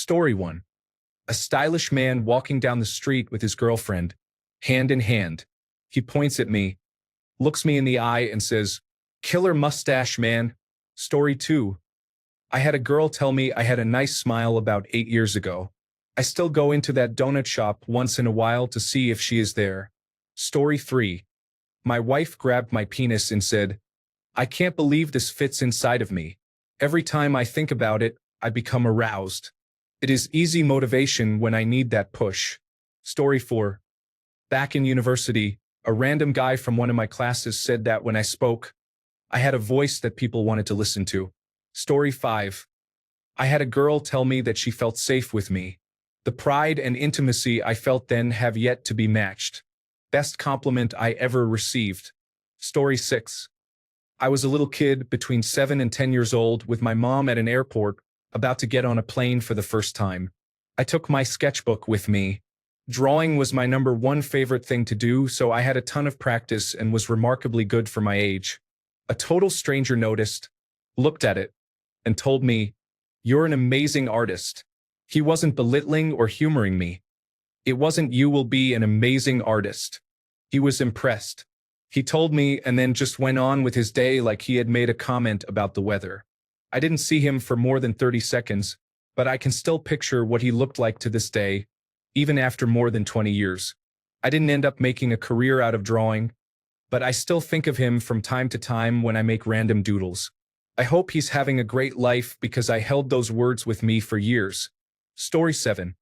Story 1. A stylish man walking down the street with his girlfriend, hand in hand. He points at me, looks me in the eye and says, "Killer mustache, man." Story 2. I had a girl tell me I had a nice smile about 8 years ago. I still go into that donut shop once in a while to see if she is there. Story 3. My wife grabbed my penis and said, "I can't believe this fits inside of me. Every time I think about it, I become aroused. It is easy motivation when I need that push." Story 4. Back in university, a random guy from one of my classes said that when I spoke, I had a voice that people wanted to listen to. Story 5. I had a girl tell me that she felt safe with me. The pride and intimacy I felt then have yet to be matched. Best compliment I ever received. Story 6. I was a little kid between 7 and 10 years old with my mom at an airport, about to get on a plane for the first time. I took my sketchbook with me. Drawing was my #1 favorite thing to do, so I had a ton of practice and was remarkably good for my age. A total stranger noticed, looked at it, and told me, "You're an amazing artist." He wasn't belittling or humoring me. It wasn't "you will be an amazing artist." He was impressed. He told me and then just went on with his day like he had made a comment about the weather. I didn't see him for more than 30 seconds, but I can still picture what he looked like to this day, even after more than 20 years. I didn't end up making a career out of drawing, but I still think of him from time to time when I make random doodles. I hope he's having a great life because I held those words with me for years. Story 7.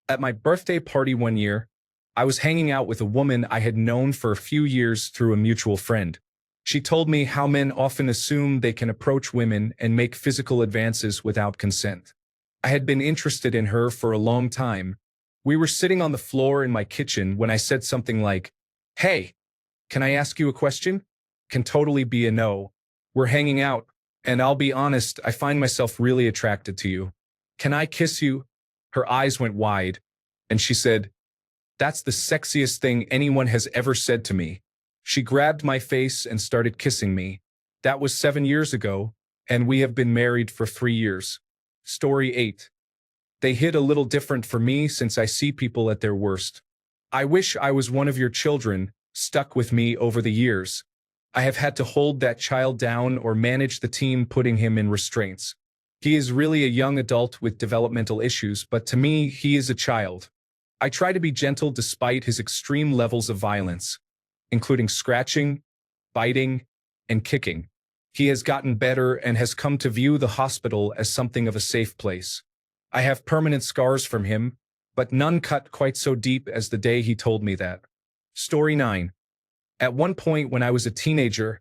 At my birthday party one year, I was hanging out with a woman I had known for a few years through a mutual friend. She told me how men often assume they can approach women and make physical advances without consent. I had been interested in her for a long time. We were sitting on the floor in my kitchen when I said something like, "Hey, can I ask you a question?" Can totally be a no. We're hanging out, and I'll be honest, I find myself really attracted to you. Can I kiss you? Her eyes went wide, and she said, "That's the sexiest thing anyone has ever said to me." She grabbed my face and started kissing me. That was 7 years ago, and we have been married for 3 years. Story 8. They hit a little different for me since I see people at their worst. I wish I was one of your children, stuck with me over the years. I have had to hold that child down or manage the team putting him in restraints. He is really a young adult with developmental issues, but to me, he is a child. I try to be gentle despite his extreme levels of violence, including scratching, biting, and kicking. He has gotten better and has come to view the hospital as something of a safe place. I have permanent scars from him, but none cut quite so deep as the day he told me that. Story 9. At one point when I was a teenager,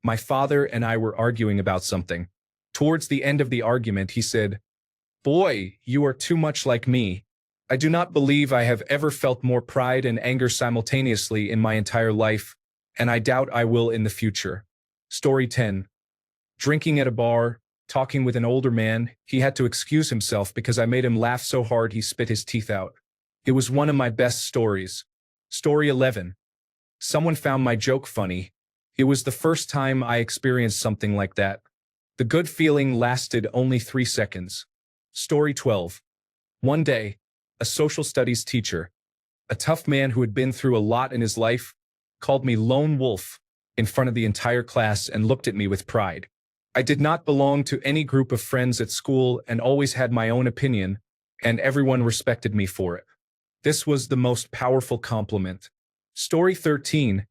my father and I were arguing about something. Towards the end of the argument, he said, "Boy, you are too much like me." I do not believe I have ever felt more pride and anger simultaneously in my entire life, and I doubt I will in the future. Story 10. Drinking at a bar, talking with an older man, he had to excuse himself because I made him laugh so hard he spit his teeth out. It was one of my best stories. Story 11. Someone found my joke funny. It was the first time I experienced something like that. The good feeling lasted only 3 seconds. Story 12. One day, a social studies teacher, a tough man who had been through a lot in his life, called me lone wolf in front of the entire class and looked at me with pride. I did not belong to any group of friends at school and always had my own opinion, and everyone respected me for it. This was the most powerful compliment. Story 13.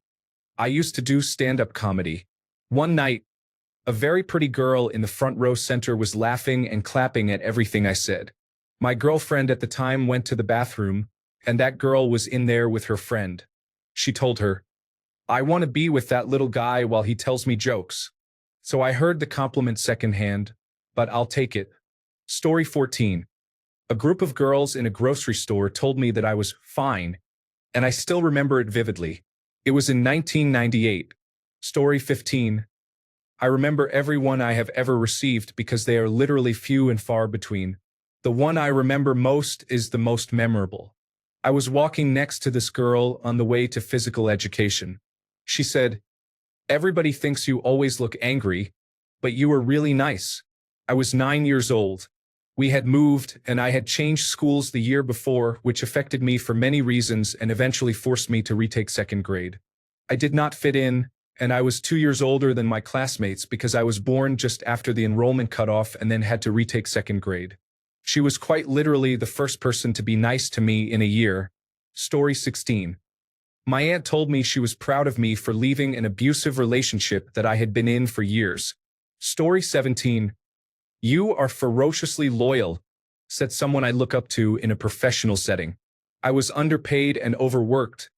I used to do stand-up comedy. One night, a very pretty girl in the front row center was laughing and clapping at everything I said. My girlfriend at the time went to the bathroom, and that girl was in there with her friend. She told her, "I want to be with that little guy while he tells me jokes." So I heard the compliment secondhand, but I'll take it. Story 14. A group of girls in a grocery store told me that I was fine, and I still remember it vividly. It was in 1998. Story 15. I remember everyone I have ever received because they are literally few and far between. The one I remember most is the most memorable. I was walking next to this girl on the way to physical education. She said, "Everybody thinks you always look angry, but you were really nice." I was 9 years old. We had moved, and I had changed schools the year before, which affected me for many reasons and eventually forced me to retake second grade. I did not fit in, and I was 2 years older than my classmates because I was born just after the enrollment cutoff and then had to retake second grade. She was quite literally the first person to be nice to me in a year. Story 16. My aunt told me she was proud of me for leaving an abusive relationship that I had been in for years. Story 17. You are ferociously loyal, said someone I look up to in a professional setting. I was underpaid and overworked,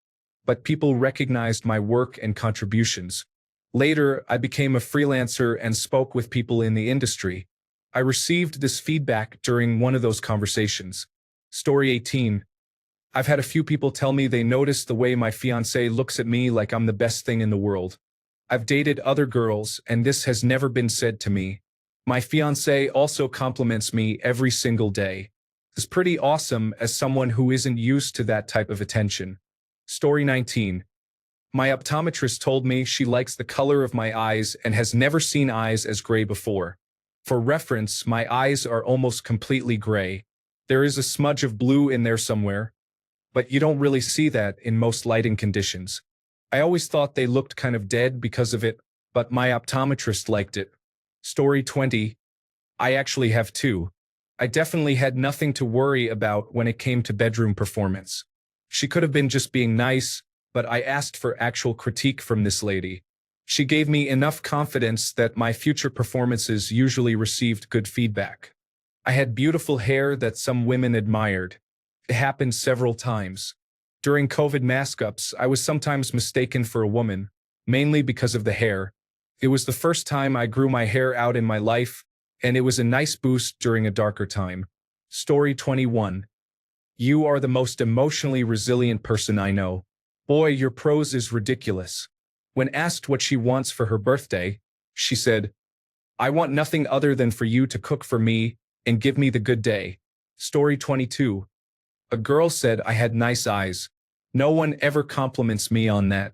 but people recognized my work and contributions. Later, I became a freelancer and spoke with people in the industry. I received this feedback during one of those conversations. Story 18. I've had a few people tell me they notice the way my fiancé looks at me like I'm the best thing in the world. I've dated other girls, and this has never been said to me. My fiancé also compliments me every single day. It's pretty awesome as someone who isn't used to that type of attention. Story 19. My optometrist told me she likes the color of my eyes and has never seen eyes as gray before. For reference, my eyes are almost completely gray. There is a smudge of blue in there somewhere, but you don't really see that in most lighting conditions. I always thought they looked kind of dead because of it, but my optometrist liked it. Story 20. I actually have two. I definitely had nothing to worry about when it came to bedroom performance. She could have been just being nice, but I asked for actual critique from this lady. She gave me enough confidence that my future performances usually received good feedback. I had beautiful hair that some women admired. It happened several times. During COVID mask-ups, I was sometimes mistaken for a woman, mainly because of the hair. It was the first time I grew my hair out in my life, and it was a nice boost during a darker time. Story 21. You are the most emotionally resilient person I know. Boy, your prose is ridiculous. When asked what she wants for her birthday, she said, I want nothing other than for you to cook for me and give me the good day. Story 22. A girl said I had nice eyes. No one ever compliments me on that.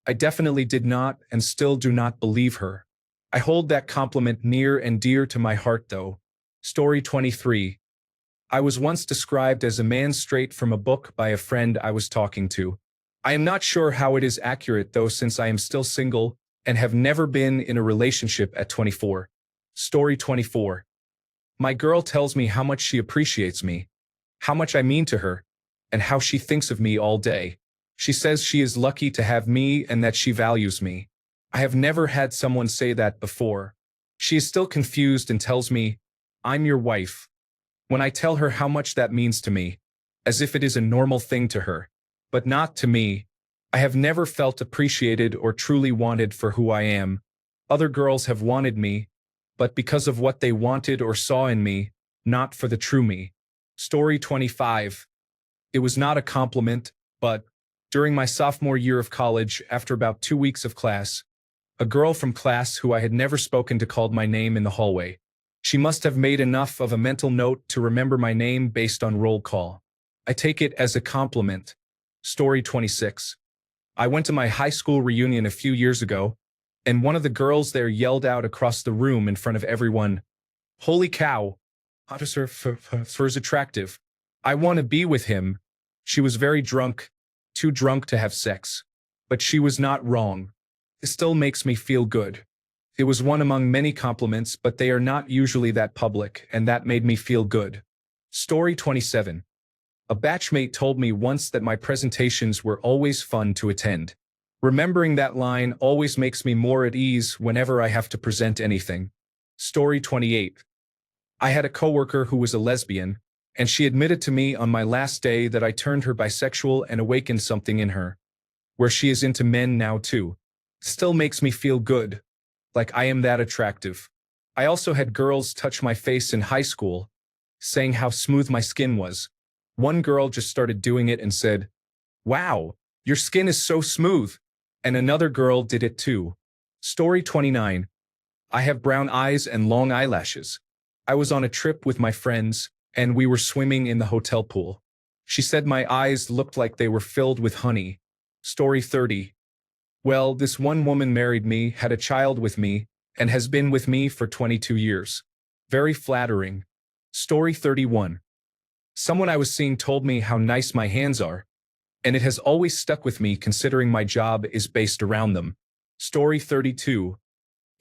I definitely did not and still do not believe her. I hold that compliment near and dear to my heart though. Story 23. I was once described as a man straight from a book by a friend I was talking to. I am not sure how it is accurate though, since I am still single and have never been in a relationship at 24. Story 24. My girl tells me how much she appreciates me, how much I mean to her, and how she thinks of me all day. She says she is lucky to have me and that she values me. I have never had someone say that before. She is still confused and tells me, I'm your wife. When I tell her how much that means to me, as if it is a normal thing to her, but not to me, I have never felt appreciated or truly wanted for who I am. Other girls have wanted me, but because of what they wanted or saw in me, not for the true me. Story 25. It was not a compliment, but during my sophomore year of college, after about 2 weeks of class, a girl from class who I had never spoken to called my name in the hallway. She must have made enough of a mental note to remember my name based on roll call. I take it as a compliment. Story 26. I went to my high school reunion a few years ago, and one of the girls there yelled out across the room in front of everyone, Holy cow! Officer is attractive. I want to be with him. She was very drunk, too drunk to have sex. But she was not wrong. It still makes me feel good. It was one among many compliments, but they are not usually that public, and that made me feel good. Story 27. A batchmate told me once that my presentations were always fun to attend. Remembering that line always makes me more at ease whenever I have to present anything. Story 28. I had a coworker who was a lesbian, and she admitted to me on my last day that I turned her bisexual and awakened something in her, where she is into men now too. Still makes me feel good, like I am that attractive. I also had girls touch my face in high school, saying how smooth my skin was. One girl just started doing it and said, Wow, your skin is so smooth. And another girl did it too. Story 29. I have brown eyes and long eyelashes. I was on a trip with my friends, and we were swimming in the hotel pool. She said my eyes looked like they were filled with honey. Story 30. Well, this one woman married me, had a child with me, and has been with me for 22 years. Very flattering. Story 31. Someone I was seeing told me how nice my hands are, and it has always stuck with me considering my job is based around them. Story 32.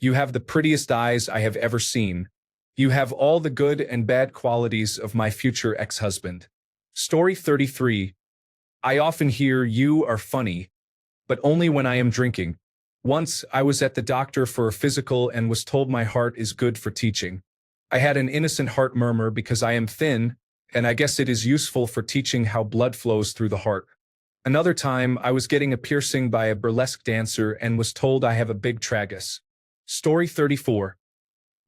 You have the prettiest eyes I have ever seen. You have all the good and bad qualities of my future ex-husband. Story 33. I often hear you are funny, but only when I am drinking. Once, I was at the doctor for a physical and was told my heart is good for teaching. I had an innocent heart murmur because I am thin, and I guess it is useful for teaching how blood flows through the heart. Another time, I was getting a piercing by a burlesque dancer and was told I have a big tragus. Story 34.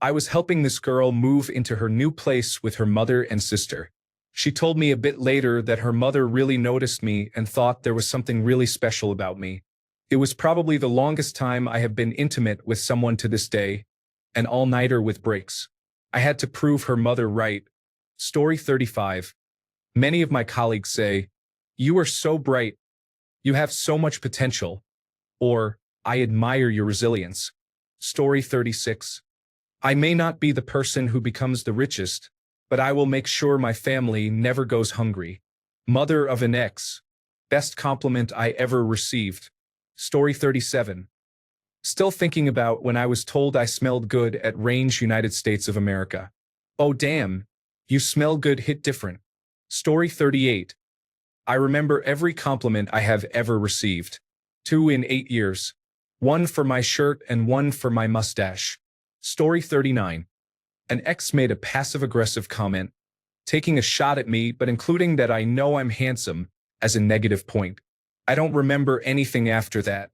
I was helping this girl move into her new place with her mother and sister. She told me a bit later that her mother really noticed me and thought there was something really special about me. It was probably the longest time I have been intimate with someone to this day, an all-nighter with breaks. I had to prove her mother right. Story 35. Many of my colleagues say, "You are so bright. You have so much potential." Or, "I admire your resilience." Story 36. I may not be the person who becomes the richest, but I will make sure my family never goes hungry. Mother of an ex. Best compliment I ever received. Story 37. Still thinking about when I was told I smelled good at Range United States of America. Oh damn, you smell good hit different. Story 38. I remember every compliment I have ever received. 2 in 8 years. 1 for my shirt and 1 for my mustache. Story 39. An ex made a passive-aggressive comment, taking a shot at me but including that I know I'm handsome as a negative point. I don't remember anything after that.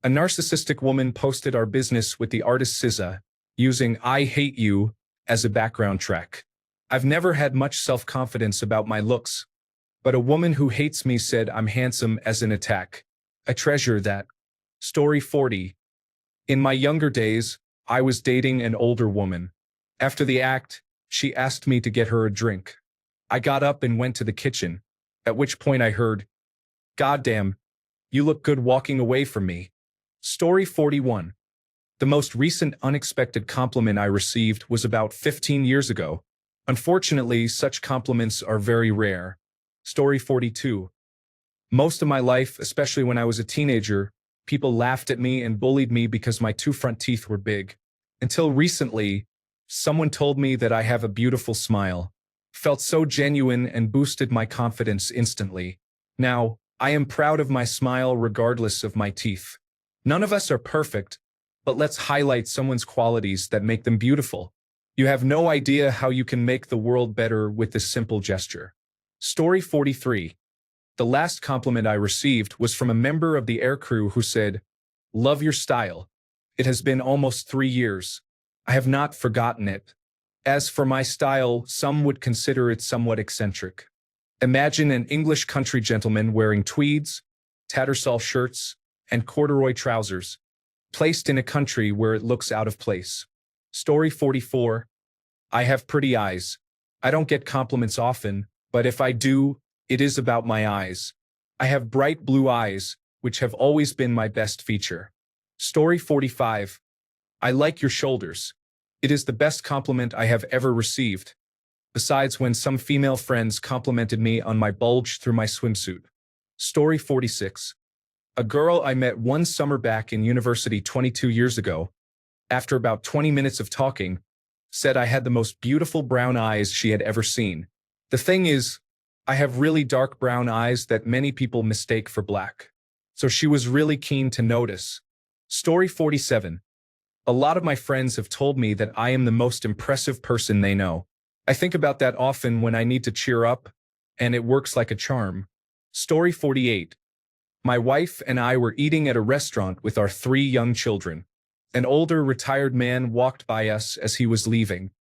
A narcissistic woman posted our business with the artist SZA, using "I Hate You" as a background track. I've never had much self-confidence about my looks, but a woman who hates me said I'm handsome as an attack. I treasure that. Story 40. In my younger days, I was dating an older woman. After the act, she asked me to get her a drink. I got up and went to the kitchen, at which point I heard, "Goddamn, you look good walking away from me." Story 41. The most recent unexpected compliment I received was about 15 years ago. Unfortunately, such compliments are very rare. Story 42. Most of my life, especially when I was a teenager, people laughed at me and bullied me because my 2 front teeth were big. Until recently, someone told me that I have a beautiful smile. Felt so genuine and boosted my confidence instantly. Now, I am proud of my smile regardless of my teeth. None of us are perfect, but let's highlight someone's qualities that make them beautiful. You have no idea how you can make the world better with this simple gesture. Story 43. The last compliment I received was from a member of the aircrew who said, "Love your style." It has been almost 3 years. I have not forgotten it. As for my style, some would consider it somewhat eccentric. Imagine an English country gentleman wearing tweeds, tattersall shirts, and corduroy trousers, placed in a country where it looks out of place. Story 44. I have pretty eyes. I don't get compliments often, but if I do, it is about my eyes. I have bright blue eyes, which have always been my best feature. Story 45. I like your shoulders. It is the best compliment I have ever received, besides when some female friends complimented me on my bulge through my swimsuit. Story 46. A girl I met one summer back in university 22 years ago, after about 20 minutes of talking, said I had the most beautiful brown eyes she had ever seen. The thing is, I have really dark brown eyes that many people mistake for black. So she was really keen to notice. Story 47. A lot of my friends have told me that I am the most impressive person they know. I think about that often when I need to cheer up, and it works like a charm. Story 48. My wife and I were eating at a restaurant with our 3 young children. An older retired man walked by us as he was leaving.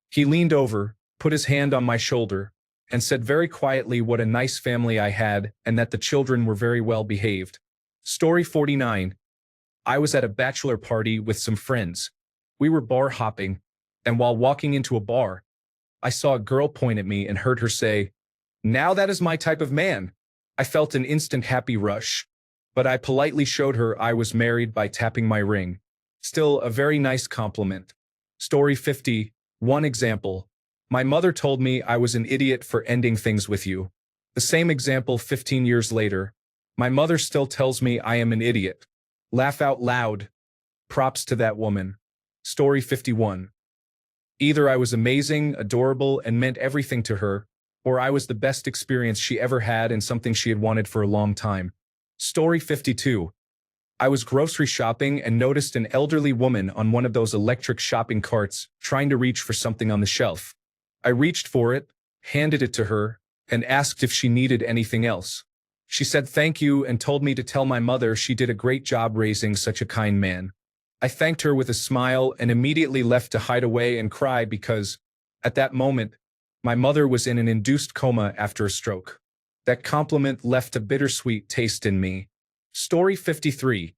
He leaned over, put his hand on my shoulder, and said very quietly what a nice family I had and that the children were very well behaved. Story 49. I was at a bachelor party with some friends. We were bar hopping, and while walking into a bar, I saw a girl point at me and heard her say, "Now that is my type of man." I felt an instant happy rush, but I politely showed her I was married by tapping my ring. Still a very nice compliment. Story 50. One example. My mother told me I was an idiot for ending things with you. The same example 15 years later. My mother still tells me I am an idiot. Laugh out loud. Props to that woman. Story 51. Either I was amazing, adorable, and meant everything to her, or I was the best experience she ever had and something she had wanted for a long time. Story 52. I was grocery shopping and noticed an elderly woman on one of those electric shopping carts trying to reach for something on the shelf. I reached for it, handed it to her, and asked if she needed anything else. She said thank you and told me to tell my mother she did a great job raising such a kind man. I thanked her with a smile and immediately left to hide away and cry because, at that moment, my mother was in an induced coma after a stroke. That compliment left a bittersweet taste in me. Story 53.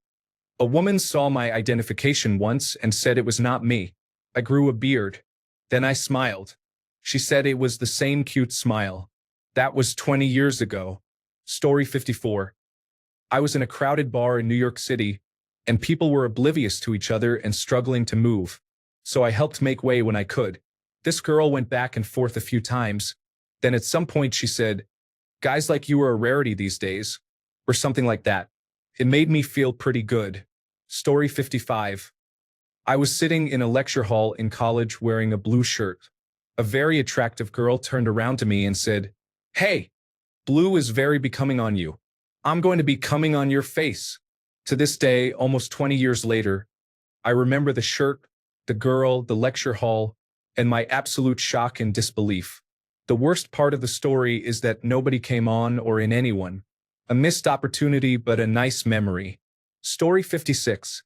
A woman saw my identification once and said it was not me. I grew a beard. Then I smiled. She said it was the same cute smile. That was 20 years ago. Story 54. I was in a crowded bar in New York City, and people were oblivious to each other and struggling to move. So I helped make way when I could. This girl went back and forth a few times. Then at some point she said, "Guys like you are a rarity these days," or something like that. It made me feel pretty good. Story 55. I was sitting in a lecture hall in college wearing a blue shirt. A very attractive girl turned around to me and said, "Hey, blue is very becoming on you. I'm going to be coming on your face." To this day, almost 20 years later, I remember the shirt, the girl, the lecture hall, and my absolute shock and disbelief. The worst part of the story is that nobody came on or in anyone. A missed opportunity, but a nice memory. Story 56.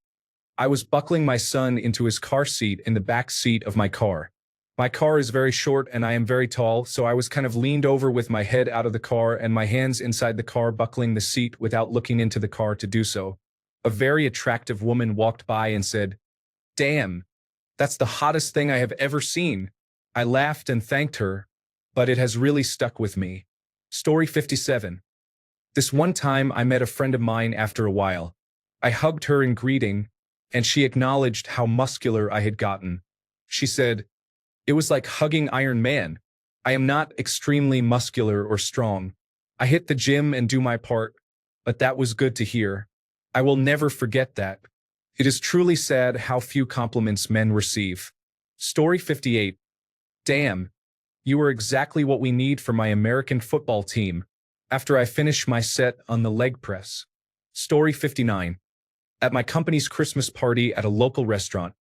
I was buckling my son into his car seat in the back seat of my car. My car is very short and I am very tall, so I was kind of leaned over with my head out of the car and my hands inside the car buckling the seat without looking into the car to do so. A very attractive woman walked by and said, "Damn, that's the hottest thing I have ever seen." I laughed and thanked her, but it has really stuck with me. Story 57. This one time I met a friend of mine after a while. I hugged her in greeting, and she acknowledged how muscular I had gotten. She said, "It was like hugging Iron Man. I am not extremely muscular or strong. I hit the gym and do my part, but that was good to hear. I will never forget that." It is truly sad how few compliments men receive. Story 58. Damn, you are exactly what we need for my American football team. After I finish my set on the leg press. Story 59. At my company's Christmas party at a local restaurant,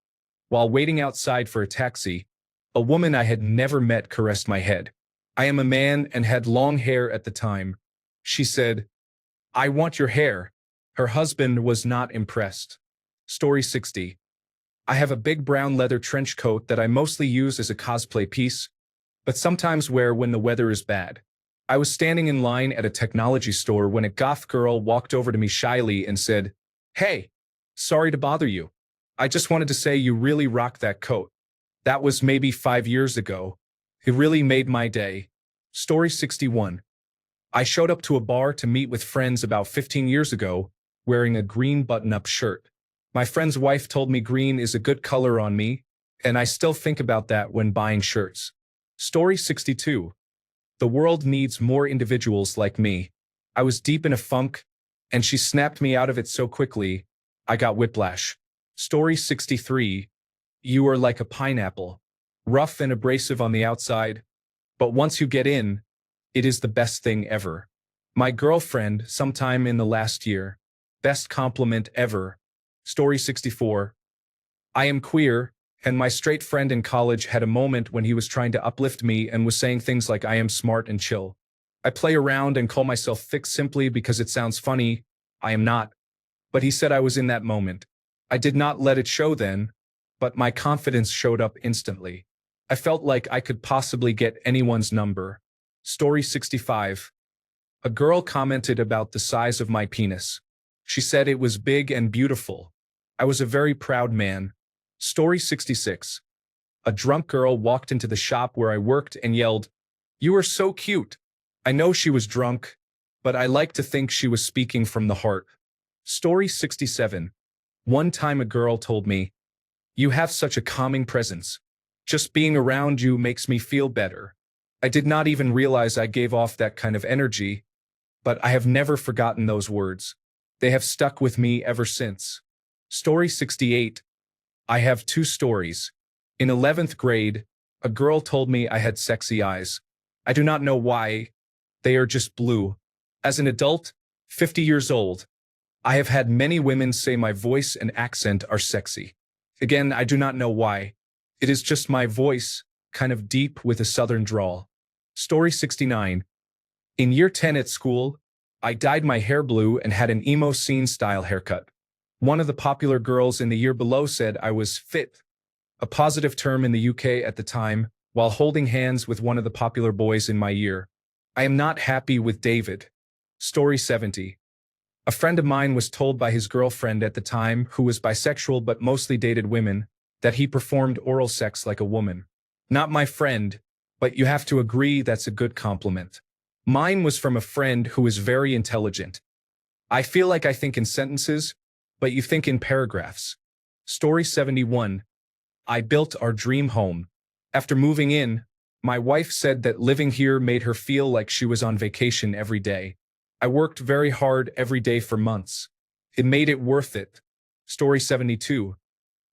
while waiting outside for a taxi, a woman I had never met caressed my head. I am a man and had long hair at the time. She said, "I want your hair." Her husband was not impressed. Story 60. I have a big brown leather trench coat that I mostly use as a cosplay piece, but sometimes wear when the weather is bad. I was standing in line at a technology store when a goth girl walked over to me shyly and said, "Hey, sorry to bother you. I just wanted to say you really rock that coat." That was maybe 5 years ago. It really made my day. Story 61. I showed up to a bar to meet with friends about 15 years ago, wearing a green button-up shirt. My friend's wife told me green is a good color on me, and I still think about that when buying shirts. Story 62. The world needs more individuals like me. I was deep in a funk, and she snapped me out of it so quickly, I got whiplash. Story 63. You are like a pineapple, rough and abrasive on the outside, but once you get in, it is the best thing ever. My girlfriend, sometime in the last year. Best compliment ever. Story 64. I am queer, and my straight friend in college had a moment when he was trying to uplift me and was saying things like I am smart and chill. I play around and call myself thick simply because it sounds funny. I am not. But he said I was in that moment. I did not let it show then, but my confidence showed up instantly. I felt like I could possibly get anyone's number. Story 65. A girl commented about the size of my penis. She said it was big and beautiful. I was a very proud man. Story 66. A drunk girl walked into the shop where I worked and yelled, "You are so cute." I know she was drunk, but I like to think she was speaking from the heart. Story 67. One time a girl told me, "You have such a calming presence." Just being around you makes me feel better. I did not even realize I gave off that kind of energy, but I have never forgotten those words. They have stuck with me ever since. Story 68. I have two stories. In 11th grade, a girl told me I had sexy eyes. I do not know why. They are just blue. As an adult, 50 years old, I have had many women say my voice and accent are sexy. Again, I do not know why. It is just my voice, kind of deep with a southern drawl. Story 69. In year 10 at school, I dyed my hair blue and had an emo scene style haircut. One of the popular girls in the year below said I was fit, a positive term in the UK at the time, while holding hands with one of the popular boys in my year. I am not happy with David. Story 70. A friend of mine was told by his girlfriend at the time, who was bisexual but mostly dated women, that he performed oral sex like a woman. Not my friend, but you have to agree that's a good compliment. Mine was from a friend who is very intelligent. I feel like I think in sentences, but you think in paragraphs. Story 71. I built our dream home. After moving in, my wife said that living here made her feel like she was on vacation every day. I worked very hard every day for months. It made it worth it. Story 72.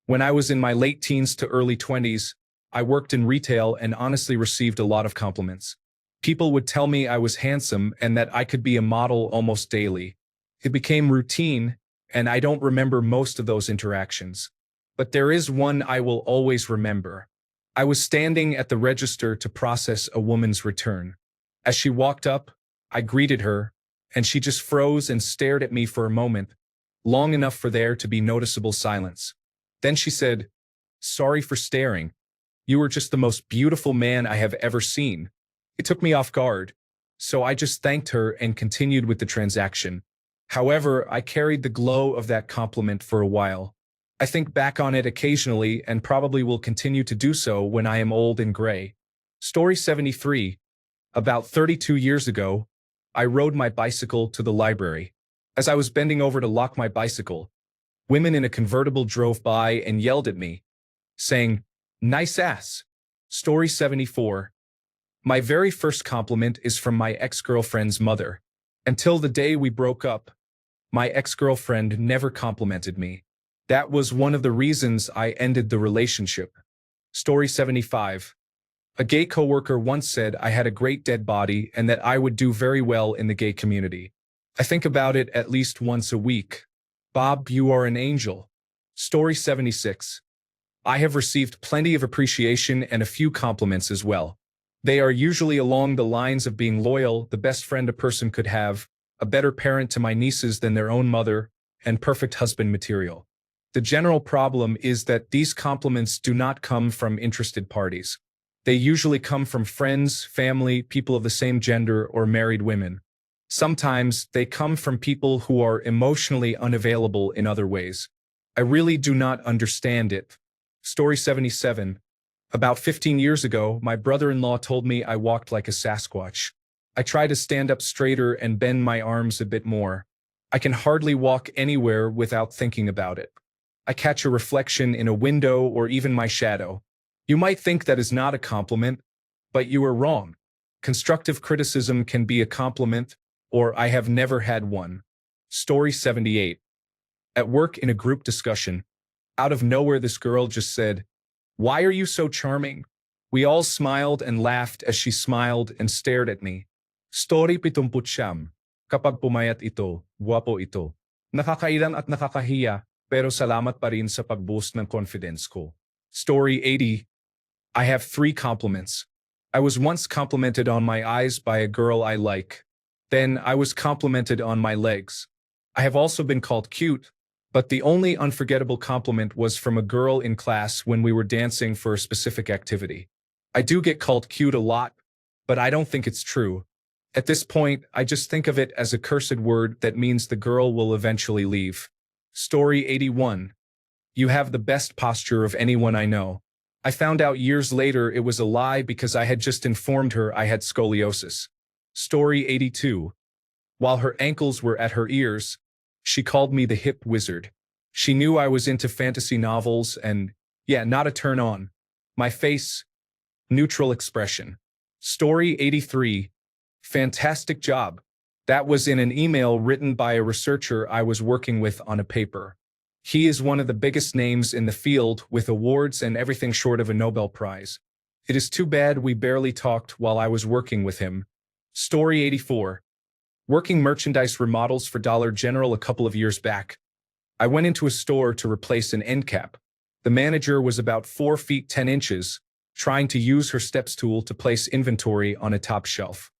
When I was in my late teens to early 20s, I worked in retail and honestly received a lot of compliments. People would tell me I was handsome and that I could be a model almost daily. It became routine, and I don't remember most of those interactions. But there is one I will always remember. I was standing at the register to process a woman's return. As she walked up, I greeted her, and she just froze and stared at me for a moment, long enough for there to be noticeable silence. Then she said, "Sorry for staring. You were just the most beautiful man I have ever seen." It took me off guard, so I just thanked her and continued with the transaction. However, I carried the glow of that compliment for a while. I think back on it occasionally and probably will continue to do so when I am old and gray. Story 73. About 32 years ago, I rode my bicycle to the library. As I was bending over to lock my bicycle, women in a convertible drove by and yelled at me, saying, "Nice ass." Story 74. My very first compliment is from my ex-girlfriend's mother. Until the day we broke up, my ex-girlfriend never complimented me. That was one of the reasons I ended the relationship. Story 75. A gay coworker once said I had a great dead body and that I would do very well in the gay community. I think about it at least once a week. Bob, you are an angel. Story 76. I have received plenty of appreciation and a few compliments as well. They are usually along the lines of being loyal, the best friend a person could have, a better parent to my nieces than their own mother, and perfect husband material. The general problem is that these compliments do not come from interested parties. They usually come from friends, family, people of the same gender, or married women. Sometimes they come from people who are emotionally unavailable in other ways. I really do not understand it. Story 77. About 15 years ago, my brother-in-law told me I walked like a Sasquatch. I try to stand up straighter and bend my arms a bit more. I can hardly walk anywhere without thinking about it. I catch a reflection in a window or even my shadow. You might think that is not a compliment, but you are wrong. Constructive criticism can be a compliment, or I have never had one. Story 78. At work in a group discussion, out of nowhere this girl just said, "Why are you so charming?" We all smiled and laughed as she smiled and stared at me. Story 79. Kapag pumayat ito, guwapo ito. Nakakailang at nakakahiya, pero salamat pa rin sa pag-boost ng confidence ko. Story 80. I have 3 compliments. I was once complimented on my eyes by a girl I like. Then I was complimented on my legs. I have also been called cute, but the only unforgettable compliment was from a girl in class when we were dancing for a specific activity. I do get called cute a lot, but I don't think it's true. At this point, I just think of it as a cursed word that means the girl will eventually leave. Story 81. You have the best posture of anyone I know. I found out years later it was a lie because I had just informed her I had scoliosis. Story 82. While her ankles were at her ears, she called me the hip wizard. She knew I was into fantasy novels and, yeah, not a turn on. My face, neutral expression. Story 83. Fantastic job. That was in an email written by a researcher I was working with on a paper. He is one of the biggest names in the field with awards and everything short of a Nobel Prize. It is too bad we barely talked while I was working with him. Story 84. Working merchandise remodels for Dollar General a couple of years back. I went into a store to replace an end cap. The manager was about 4 feet 10 inches, trying to use her steps tool to place inventory on a top shelf.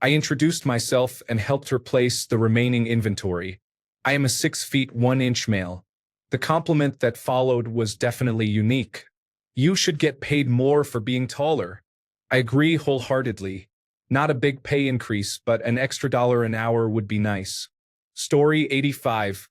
I introduced myself and helped her place the remaining inventory. I am a 6 feet 1 inch male. The compliment that followed was definitely unique. You should get paid more for being taller. I agree wholeheartedly. Not a big pay increase, but an extra $1 an hour would be nice. Story 85.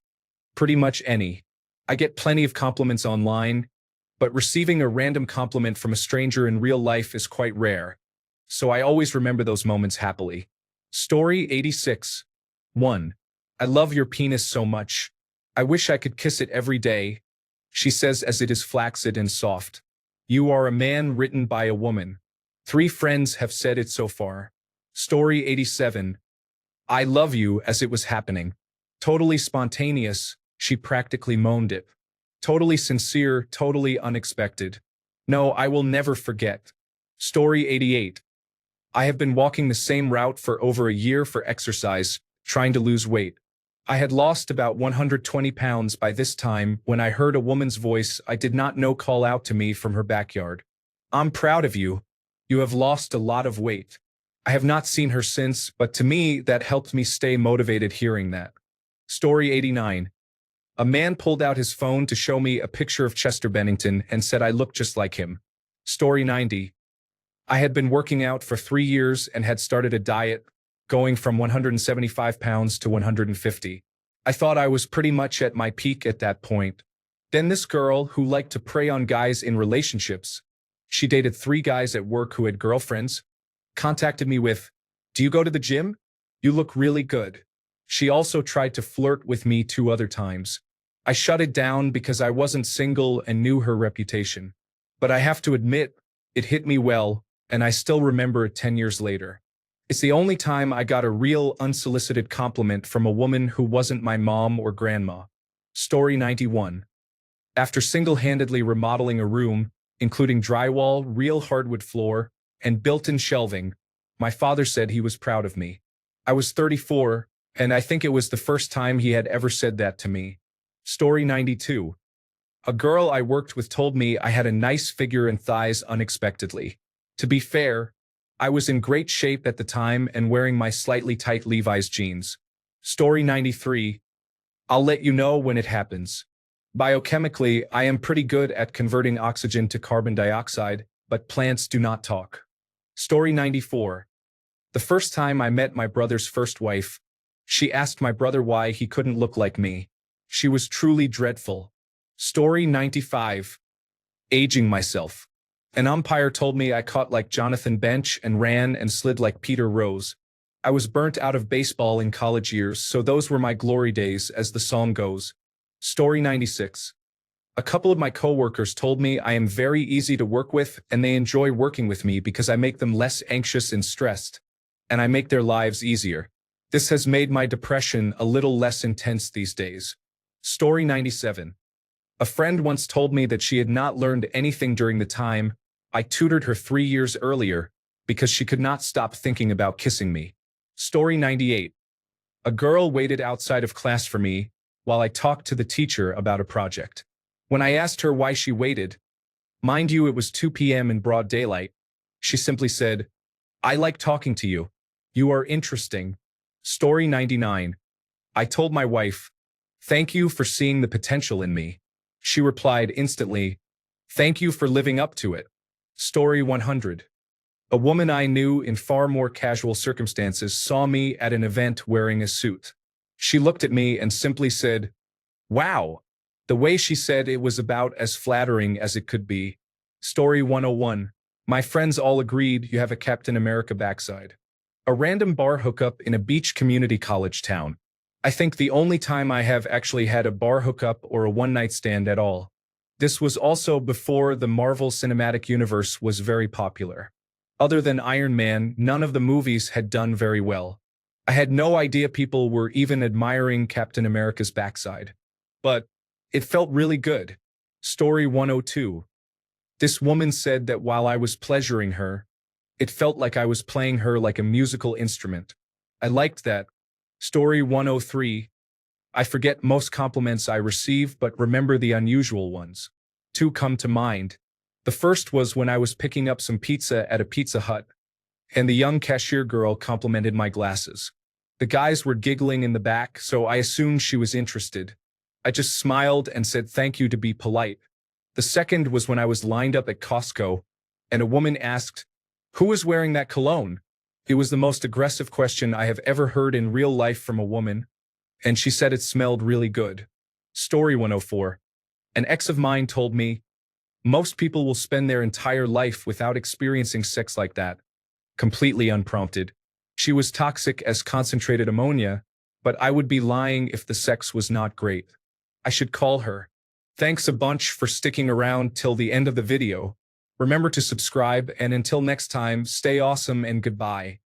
Pretty much any. I get plenty of compliments online, but receiving a random compliment from a stranger in real life is quite rare. So I always remember those moments happily. Story 86. 1. I love your penis so much. I wish I could kiss it every day, she says as it is flaccid and soft. You are a man written by a woman. 3 friends have said it so far. Story 87. I love you as it was happening. Totally spontaneous, she practically moaned it. Totally sincere, totally unexpected. No, I will never forget. Story 88. I have been walking the same route for over a year for exercise, trying to lose weight. I had lost about 120 pounds by this time when I heard a woman's voice I did not know call out to me from her backyard. I'm proud of you. You have lost a lot of weight. I have not seen her since, but to me that helped me stay motivated hearing that. Story 89. A man pulled out his phone to show me a picture of Chester Bennington and said I looked just like him. Story 90. I had been working out for 3 years and had started a diet, going from 175 pounds to 150. I thought I was pretty much at my peak at that point. Then this girl, who liked to prey on guys in relationships, she dated 3 guys at work who had girlfriends, contacted me with, "Do you go to the gym? You look really good." She also tried to flirt with me 2 other times. I shut it down because I wasn't single and knew her reputation. But I have to admit, it hit me well, and I still remember it 10 years later. It's the only time I got a real unsolicited compliment from a woman who wasn't my mom or grandma. Story 91. After single-handedly remodeling a room, including drywall, real hardwood floor, and built-in shelving, my father said he was proud of me. I was 34, and I think it was the first time he had ever said that to me. Story 92. A girl I worked with told me I had a nice figure and thighs unexpectedly. To be fair, I was in great shape at the time and wearing my slightly tight Levi's jeans. Story 93. I'll let you know when it happens. Biochemically, I am pretty good at converting oxygen to carbon dioxide, but plants do not talk. Story 94. The first time I met my brother's first wife, she asked my brother why he couldn't look like me. She was truly dreadful. Story 95. Aging myself. An umpire told me I caught like Jonathan Bench and ran and slid like Peter Rose. I was burnt out of baseball in college years, so those were my glory days, as the song goes. Story 96. A couple of my coworkers told me I am very easy to work with and they enjoy working with me because I make them less anxious and stressed, and I make their lives easier. This has made my depression a little less intense these days. Story 97. A friend once told me that she had not learned anything during the time I tutored her 3 years earlier because she could not stop thinking about kissing me. Story 98. A girl waited outside of class for me while I talked to the teacher about a project. When I asked her why she waited, mind you, it was 2 p.m. in broad daylight, she simply said, "I like talking to you. You are interesting." Story 99. I told my wife, "Thank you for seeing the potential in me." She replied instantly, "Thank you for living up to it." Story 100. A woman I knew in far more casual circumstances saw me at an event wearing a suit. She looked at me and simply said, "Wow." The way she said it was about as flattering as it could be. Story 101. My friends all agreed you have a Captain America backside. A random bar hookup in a beach community college town. I think the only time I have actually had a bar hookup or a one-night stand at all. This was also before the Marvel Cinematic Universe was very popular. Other than Iron Man, none of the movies had done very well. I had no idea people were even admiring Captain America's backside. But it felt really good. Story 102. This woman said that while I was pleasuring her, it felt like I was playing her like a musical instrument. I liked that. Story 103. I forget most compliments I receive, but remember the unusual ones. Two come to mind. The first was when I was picking up some pizza at a Pizza Hut, and the young cashier girl complimented my glasses. The guys were giggling in the back, so I assumed she was interested. I just smiled and said thank you to be polite. The second was when I was lined up at Costco, and a woman asked, "Who is wearing that cologne?" It was the most aggressive question I have ever heard in real life from a woman, and she said it smelled really good. Story 104. An ex of mine told me, most people will spend their entire life without experiencing sex like that. Completely unprompted. She was toxic as concentrated ammonia, but I would be lying if the sex was not great. I should call her. Thanks a bunch for sticking around till the end of the video. Remember to subscribe, and until next time, stay awesome and goodbye.